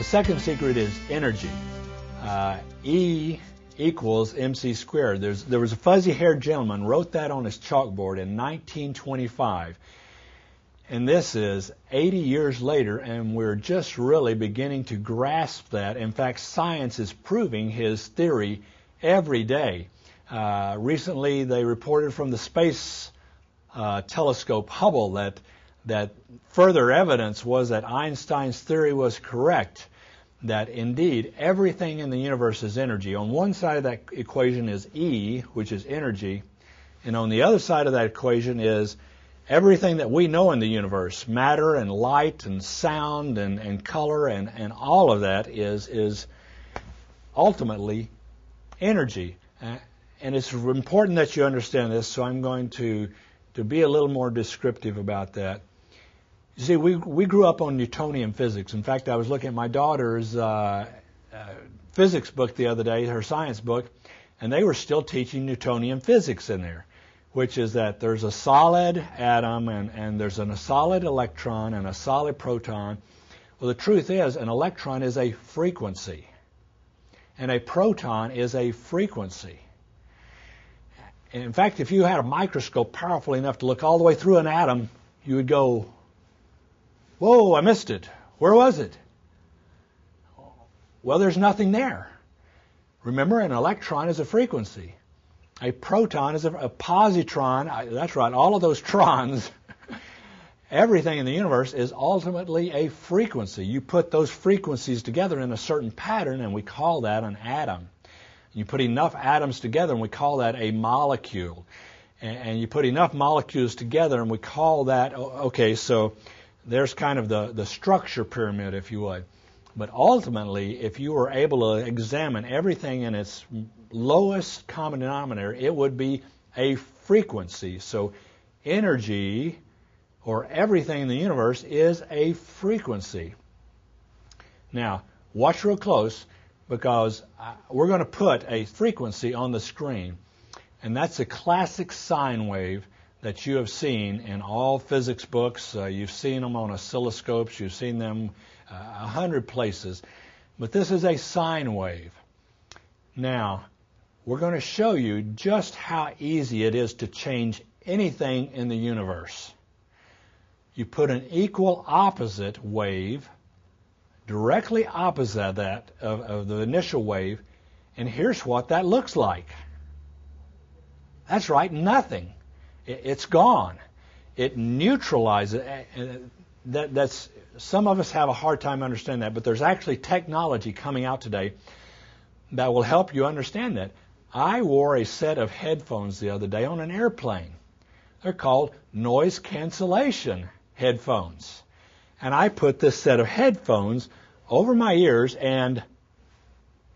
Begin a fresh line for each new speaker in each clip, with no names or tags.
The second secret is energy. E equals mc squared. There was a fuzzy-haired gentleman wrote that on his chalkboard in 1925. And this is 80 years later, and we're just really beginning to grasp that. In fact, science is proving his theory every day. Recently, they reported from the space telescope Hubble that further evidence was that Einstein's theory was correct, that indeed everything in the universe is energy. On one side of that equation is E, which is energy, and on the other side of that equation is everything that we know in the universe, matter and light and sound and color and all of that is ultimately energy. And it's important that you understand this, so I'm going to be a little more descriptive about that. You see, we grew up on Newtonian physics. In fact, I was looking at my daughter's physics book the other day, her science book, and they were still teaching Newtonian physics in there, which is that there's a solid atom and there's a solid electron and a solid proton. Well, the truth is an electron is a frequency, and a proton is a frequency. In fact, if you had a microscope powerful enough to look all the way through an atom, you would go, whoa, I missed it. Where was it? Well, there's nothing there. Remember, an electron is a frequency. A proton is a positron. That's right, all of those trons. Everything in the universe is ultimately a frequency. You put those frequencies together in a certain pattern, and we call that an atom. You put enough atoms together, and we call that a molecule. And you put enough molecules together, and we call that, okay, so there's kind of the structure pyramid, if you would. But ultimately, if you were able to examine everything in its lowest common denominator, it would be a frequency. So energy, or everything in the universe, is a frequency. Now, watch real close, because we're going to put a frequency on the screen, and that's a classic sine wave that you have seen in all physics books. You've seen them on oscilloscopes, you've seen them 100 places, but this is a sine wave. Now, we're going to show you just how easy it is to change anything in the universe. You put an equal opposite wave directly opposite that of the initial wave, and here's what that looks like. That's right, nothing. It's gone. It neutralizes. That's some of us have a hard time understanding that, but there's actually technology coming out today that will help you understand that. I wore a set of headphones the other day on an airplane. They're called noise cancellation headphones. And I put this set of headphones over my ears, and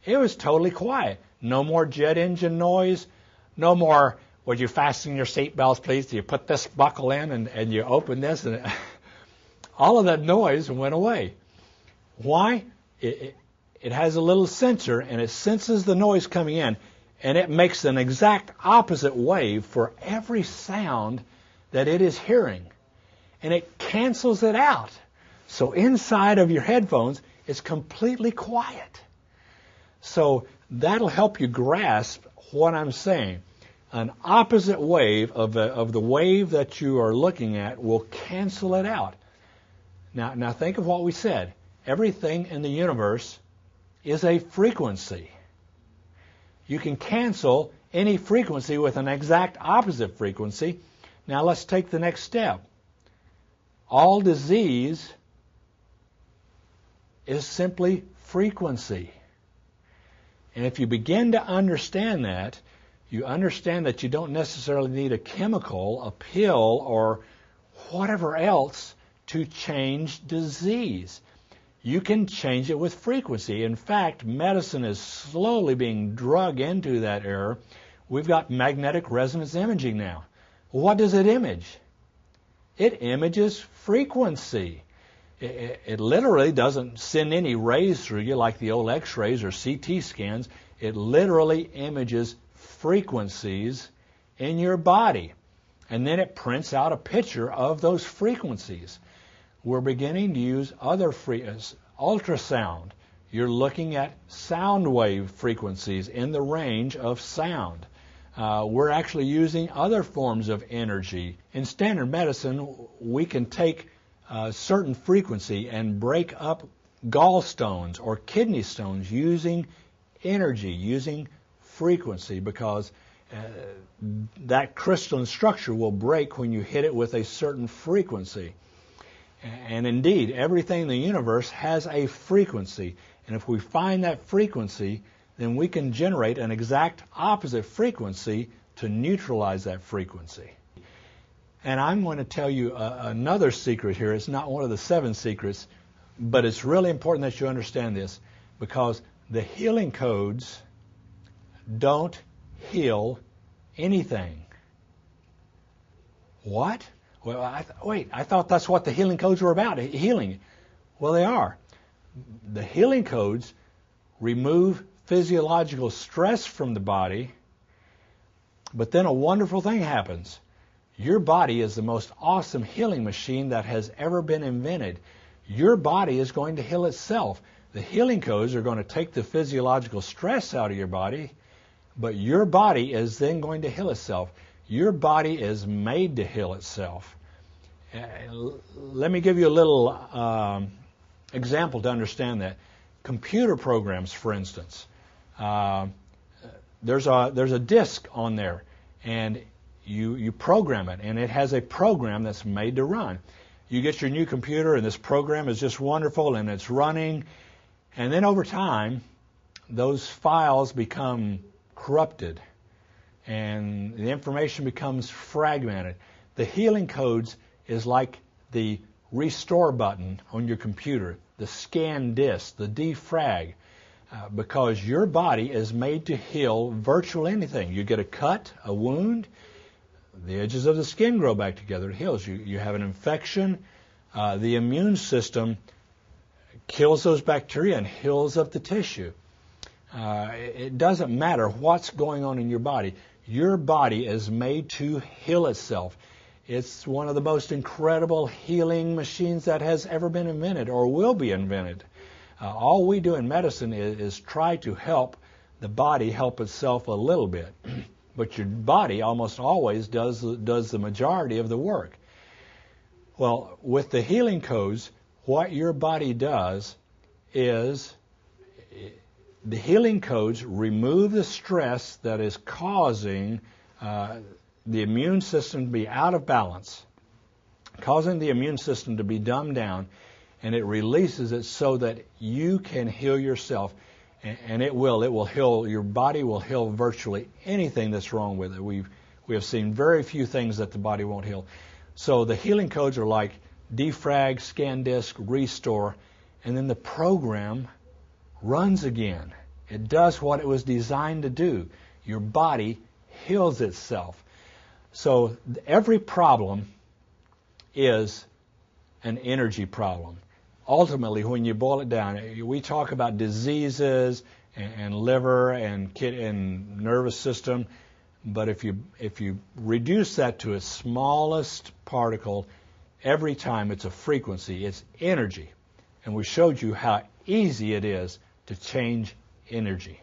it was totally quiet. No more jet engine noise. No more, would you fasten your seatbelts, please? Do you put this buckle in and you open this? And all of that noise went away. Why? It has a little sensor, and it senses the noise coming in, and it makes an exact opposite wave for every sound that it is hearing. And it cancels it out. So inside of your headphones, it's completely quiet. So that'll help you grasp what I'm saying. An opposite wave of the wave that you are looking at will cancel it out. Now think of what we said. Everything in the universe is a frequency. You can cancel any frequency with an exact opposite frequency. Now let's take the next step. All disease is simply frequency. And if you begin to understand that, you understand that you don't necessarily need a chemical, a pill, or whatever else to change disease. You can change it with frequency. In fact, medicine is slowly being drugged into that era. We've got magnetic resonance imaging now. What does it image? It images frequency. It literally doesn't send any rays through you like the old X-rays or CT scans. It literally images frequencies in your body. And then it prints out a picture of those frequencies. We're beginning to use ultrasound. You're looking at sound wave frequencies in the range of sound. We're actually using other forms of energy. In standard medicine, we can take a certain frequency and break up gallstones or kidney stones using energy, using frequency, because that crystalline structure will break when you hit it with a certain frequency. And indeed, everything in the universe has a frequency. And if we find that frequency, then we can generate an exact opposite frequency to neutralize that frequency. And I'm going to tell you another secret here. It's not one of the 7 secrets, but it's really important that you understand this, because the healing codes don't heal anything. What? Well, I thought that's what the healing codes were about, healing. Well, they are. The healing codes remove physiological stress from the body, but then a wonderful thing happens. Your body is the most awesome healing machine that has ever been invented. Your body is going to heal itself. The healing codes are going to take the physiological stress out of your body, but your body is then going to heal itself. Your body is made to heal itself. Let me give you a little example to understand that. Computer programs, for instance. There's a disk on there, and you program it, and it has a program that's made to run. You get your new computer, and this program is just wonderful, and it's running, and then over time, those files become corrupted, and the information becomes fragmented. The healing codes is like the restore button on your computer, the scan disk, the defrag, because your body is made to heal virtually anything. You get a cut, a wound, the edges of the skin grow back together, it heals. You have an infection, the immune system kills those bacteria and heals up the tissue. It doesn't matter what's going on in your body. Your body is made to heal itself. It's one of the most incredible healing machines that has ever been invented or will be invented. All we do in medicine is try to help the body help itself a little bit. But your body almost always does the majority of the work. Well, with the healing codes, what your body does is the healing codes remove the stress that is causing the immune system to be out of balance, causing the immune system to be dumbed down, and it releases it so that you can heal yourself. And it will heal, your body will heal virtually anything that's wrong with it. We have seen very few things that the body won't heal. So the healing codes are like defrag, scan disk, restore, and then the program runs again. It does what it was designed to do. Your body heals itself. So every problem is an energy problem. Ultimately, when you boil it down, we talk about diseases and liver and nervous system, but if you reduce that to its smallest particle, every time it's a frequency, it's energy. And we showed you how easy it is to change energy.